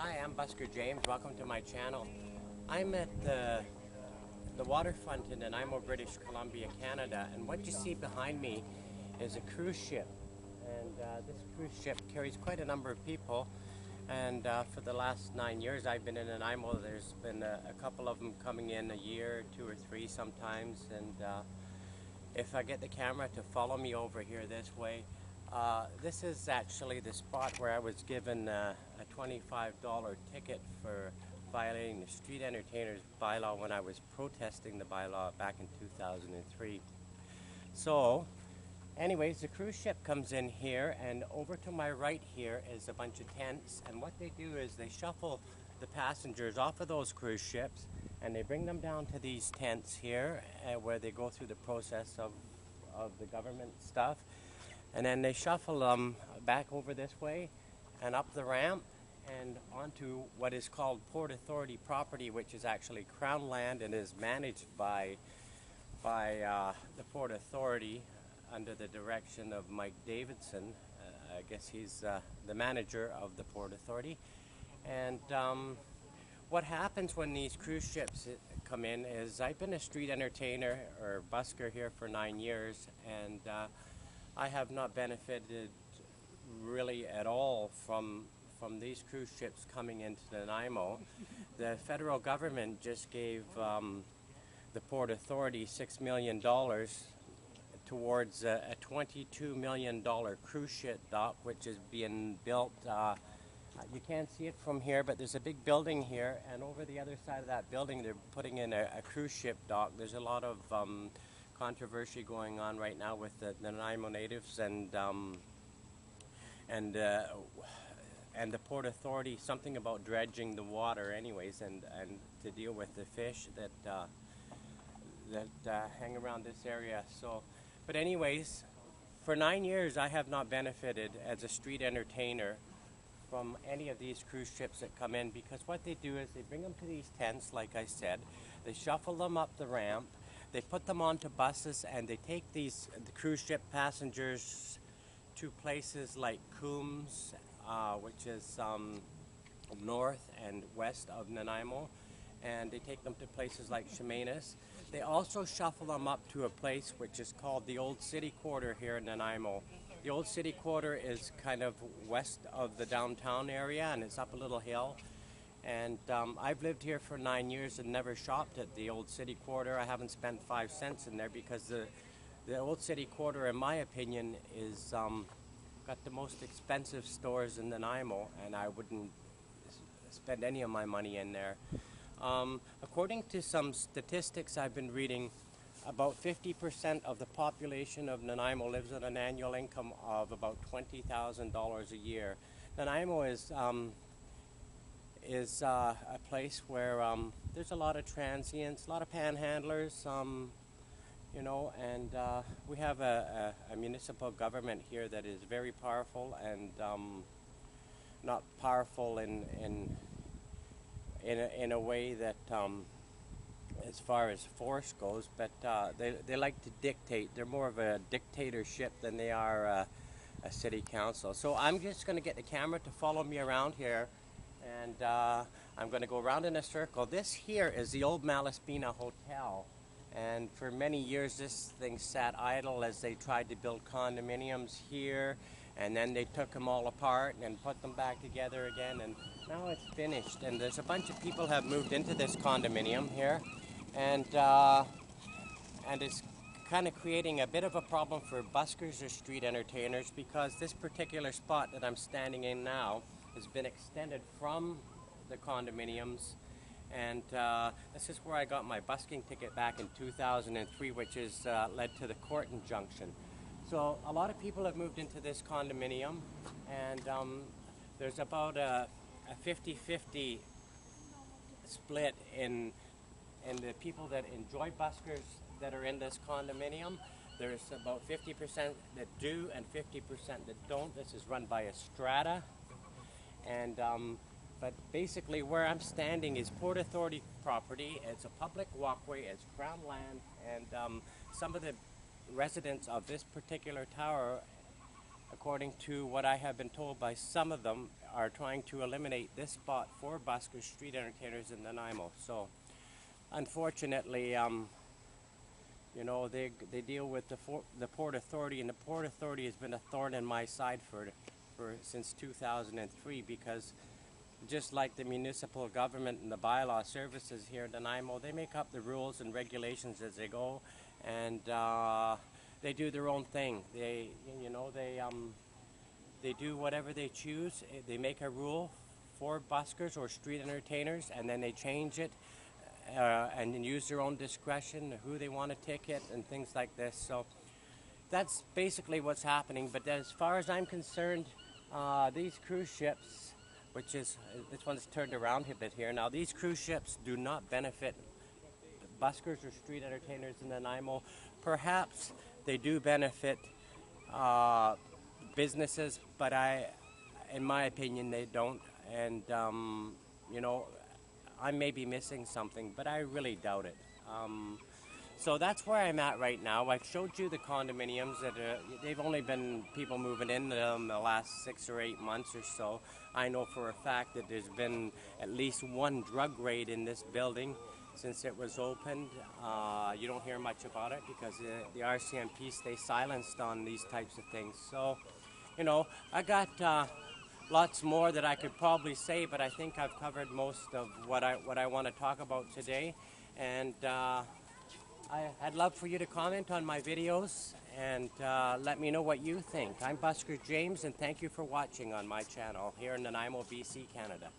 Hi, I'm Busker James. Welcome to my channel. I'm at the waterfront in Nanaimo, British Columbia, Canada, and what you see behind me is a cruise ship. And this cruise ship carries quite a number of people. And for the last 9 years I've been in Nanaimo, there's been a couple of them coming in a year, 2 or 3 sometimes. And if I get the camera to follow me over here this way, this is actually the spot where I was given a $25 ticket for violating the street entertainers bylaw when I was protesting the bylaw back in 2003. So anyways, the cruise ship comes in here, and over to my right here is a bunch of tents, and what they do is they shuffle the passengers off of those cruise ships and they bring them down to these tents here where they go through the process of the government stuff, and then they shuffle them back over this way and up the ramp and onto what is called Port Authority property, which is actually Crown land and is managed by the Port Authority under the direction of Mike Davidson. I guess he's the manager of the Port Authority. And what happens when these cruise ships come in is, I've been a street entertainer or busker here for 9 years, and I have not benefited really at all from these cruise ships coming into Nanaimo. The federal government just gave the Port Authority $6 million towards a $22 million cruise ship dock, which is being built. You can't see it from here, but there's a big building here, and over the other side of that building they're putting in a cruise ship dock. There's a lot of controversy going on right now with the Nanaimo natives and the Port Authority, something about dredging the water anyways, and to deal with the fish that hang around this area. So, but anyways, for 9 years I have not benefited as a street entertainer from any of these cruise ships that come in, because what they do is they bring them to these tents, like I said, they shuffle them up the ramp, they put them onto buses, and they take the cruise ship passengers to places like Coombs, which is north and west of Nanaimo, and they take them to places like Chemainus. They also shuffle them up to a place which is called the Old City Quarter here in Nanaimo. The Old City Quarter is kind of west of the downtown area, and it's up a little hill. And I've lived here for 9 years and never shopped at the Old City Quarter. I haven't spent 5 cents in there because the Old City Quarter, in my opinion, is got the most expensive stores in Nanaimo, and I wouldn't spend any of my money in there. According to some statistics I've been reading, about 50% of the population of Nanaimo lives on an annual income of about $20,000 a year. Nanaimo is a place where there's a lot of transients, a lot of panhandlers, you know, and we have a municipal government here that is very powerful, and not powerful in a way that as far as force goes, but they like to dictate. They're more of a dictatorship than they are a city council. So I'm just going to get the camera to follow me around here, and I'm going to go around in a circle. This here is the old Malaspina Hotel, and for many years this thing sat idle as they tried to build condominiums here, and then they took them all apart and put them back together again, and now it's finished. And there's a bunch of people have moved into this condominium here, and it's kind of creating a bit of a problem for buskers or street entertainers, because this particular spot that I'm standing in now has been extended from the condominiums, and this is where I got my busking ticket back in 2003, which has led to the court injunction. So a lot of people have moved into this condominium, and there's about a 50-50 split in the people that enjoy buskers that are in this condominium. There's about 50% that do and 50% that don't. This is run by a strata, and but basically where I'm standing is Port Authority property. It's a public walkway, it's Crown land, and some of the residents of this particular tower according to what I have been told by some of them, are trying to eliminate this spot for buskers, street entertainers in Nanaimo. So unfortunately, you know, they deal with the Port Authority, and the Port Authority has been a thorn in my side for since 2003, because just like the municipal government and the bylaw services here in Nanaimo, they make up the rules and regulations as they go, and they do their own thing. They, you know, they do whatever they choose. They make a rule for buskers or street entertainers, and then they change it and then use their own discretion who they want to ticket and things like this. So that's basically what's happening. But as far as I'm concerned, these cruise ships, which is, this one's turned around a bit here. Now, these cruise ships do not benefit buskers or street entertainers in Nanaimo. Perhaps they do benefit businesses, but in my opinion, they don't. And, you know, I may be missing something, but I really doubt it. So that's where I'm at right now. I've showed you the condominiums that they've only been people moving in the last 6 or 8 months or so. I know for a fact that there's been at least one drug raid in this building since it was opened. You don't hear much about it because the RCMP stays silenced on these types of things. So, you know, I got lots more that I could probably say, but I think I've covered most of what I want to talk about today. And I'd love for you to comment on my videos and let me know what you think. I'm Busker James, and thank you for watching on my channel here in Nanaimo, BC, Canada.